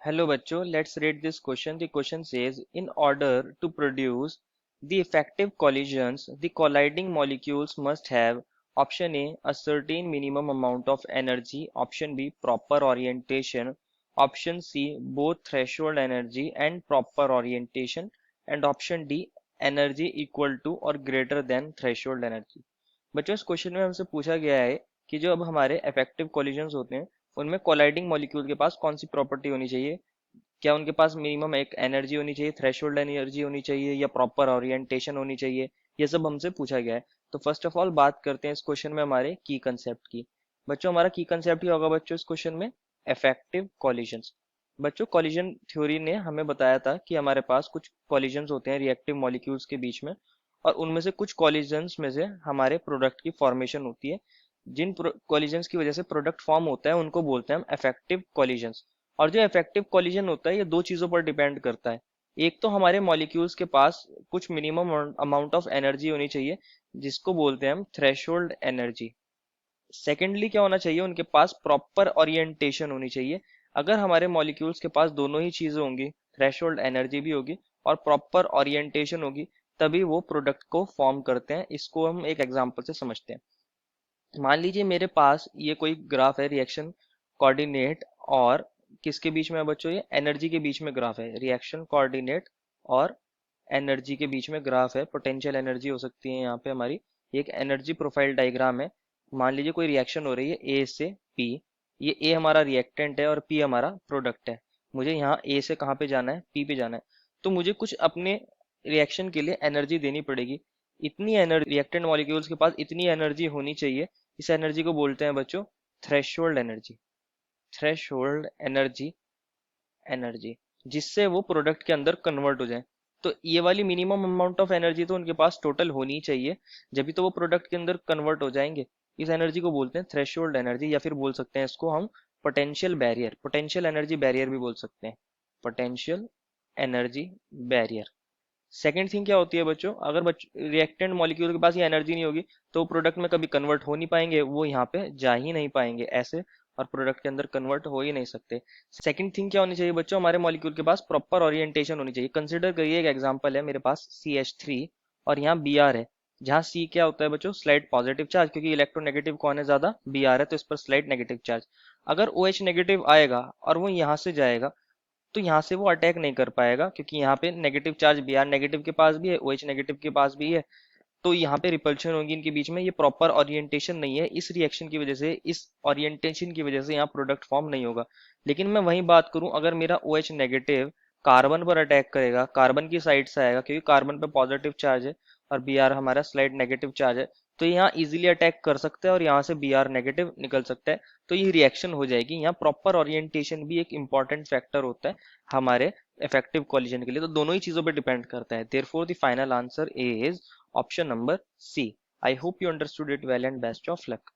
Hello bachcho, let's read this question. The question says, in order to produce the effective collisions, the colliding molecules must have option A certain minimum amount of energy, option B, proper orientation, option C, both threshold energy and proper orientation, and option D, energy equal to or greater than threshold energy. बच्चों इस question में हमसे पूछा गया है कि जो अब हमारे इफेक्टिव कोलिजन्स होते हैं उनमें कोलाइडिंग मॉलिक्यूल के पास कौन सी प्रॉपर्टी होनी चाहिए। क्या उनके पास मिनिमम एक एनर्जी होनी चाहिए, थ्रेशोल्ड एनर्जी होनी चाहिए, या प्रॉपर ओरिएंटेशन होनी चाहिए। ये सब हमसे पूछा गया है। तो फर्स्ट ऑफ ऑल बात करते हैं इस क्वेश्चन में हमारे की कंसेप्ट की। बच्चों हमारा की कंसेप्ट ही होगा बच्चों इस क्वेश्चन में इफेक्टिव कॉलिजन्स। बच्चों कॉलिजन थ्योरी ने हमें बताया था कि हमारे पास कुछ कॉलिजन्स होते हैं रिएक्टिव मॉलिक्यूल्स के बीच में, और उनमें से कुछ कॉलिजन्स में से हमारे प्रोडक्ट की फॉर्मेशन होती है। जिन कॉलिजन्स की वजह से प्रोडक्ट फॉर्म होता है उनको बोलते हैं हम इफेक्टिव कॉलिजन्स। और जो इफेक्टिव कॉलिजन होता है ये दो चीजों पर डिपेंड करता है। एक तो हमारे मॉलिक्यूल्स के पास कुछ मिनिमम अमाउंट ऑफ एनर्जी होनी चाहिए जिसको बोलते हैं हम थ्रेशोल्ड एनर्जी। सेकेंडली क्या होना चाहिए, उनके पास प्रॉपर ओरिएंटेशन होनी चाहिए। अगर हमारे मॉलिक्यूल्स के पास दोनों ही चीजें होंगी, थ्रेशोल्ड एनर्जी भी होगी और प्रॉपर ओरिएंटेशन होगी, तभी वो प्रोडक्ट को फॉर्म करते हैं। इसको हम एक एग्जांपल से समझते हैं। मान लीजिए मेरे पास ये कोई ग्राफ है, रिएक्शन कोऑर्डिनेट और किसके बीच में है बच्चों, ये एनर्जी के बीच में ग्राफ है। रिएक्शन कोऑर्डिनेट और एनर्जी के बीच में ग्राफ है। पोटेंशियल एनर्जी हो सकती है यहाँ पे हमारी। एक एनर्जी प्रोफाइल डायग्राम है। मान लीजिए कोई रिएक्शन हो रही है ए से पी। ये ए हमारा रिएक्टेंट है और पी हमारा प्रोडक्ट है। मुझे यहाँ ए से कहाँ पे जाना है, पी पे जाना है। तो मुझे कुछ अपने रिएक्शन के लिए एनर्जी देनी पड़ेगी। इतनी एनर्जी रिएक्टेंट मॉलिक्यूल्स के पास इतनी एनर्जी होनी चाहिए। इस एनर्जी को बोलते हैं बच्चों threshold energy. Threshold energy, energy जिससे वो प्रोडक्ट के अंदर कन्वर्ट हो जाए। तो ये वाली मिनिमम अमाउंट ऑफ एनर्जी तो उनके पास टोटल होनी चाहिए, जब भी तो वो प्रोडक्ट के अंदर कन्वर्ट हो जाएंगे। इस एनर्जी को बोलते हैं थ्रेशोल्ड एनर्जी, या फिर बोल सकते हैं इसको हम potential barrier, potential energy barrier भी बोल सकते हैं। Potential energy barrier. Second thing क्या होती है बच्चों, अगर रिएक्टेंट मॉलिक्यूल के पास ये एनर्जी नहीं होगी तो प्रोडक्ट में कभी कन्वर्ट हो नहीं पाएंगे, वो यहाँ पे जा ही नहीं पाएंगे ऐसे, और प्रोडक्ट के अंदर कन्वर्ट हो ही नहीं सकते। सेकंड थिंग क्या होनी चाहिए बच्चों, हमारे मॉलिक्यूल के पास प्रॉपर ओरिएंटेशन होनी चाहिए। कंसिडर करिए एक एग्जांपल है मेरे पास CH3 और यहाँ Br है। जहाँ C क्या होता है बच्चों, स्लाइड पॉजिटिव चार्ज, क्योंकि इलेक्ट्रोनेगेटिव कौन है ज्यादा, Br है, तो इस पर स्लाइड नेगेटिव चार्ज। अगर OH नेगेटिव आएगा और वो यहाँ से जाएगा तो यहाँ से वो अटैक नहीं कर पाएगा, क्योंकि यहाँ पे नेगेटिव चार्ज Br नेगेटिव के पास भी है, OH नेगेटिव के पास भी है। तो यहाँ पे रिपल्शन होगी इनके बीच में। ये प्रॉपर ओरिएंटेशन नहीं है, इस रिएक्शन की वजह से, इस ओरिएंटेशन की वजह से यहाँ प्रोडक्ट फॉर्म नहीं होगा। लेकिन मैं वही बात करूं, अगर मेरा OH नेगेटिव कार्बन पर अटैक करेगा, कार्बन की साइड से आएगा, क्योंकि कार्बन पे पॉजिटिव चार्ज है और Br हमारा स्लाइड नेगेटिव चार्ज है, तो यहाँ इजीली अटैक कर सकता है और यहाँ से Br नेगेटिव निकल सकता है। तो ये रिएक्शन हो जाएगी। यहाँ प्रॉपर ओरिएंटेशन भी एक इंपॉर्टेंट फैक्टर होता है हमारे इफेक्टिव कोलिजन के लिए। तो दोनों ही चीजों पर डिपेंड करता है। Therefore the final answer is option number C. I hope you understood it well and best of luck.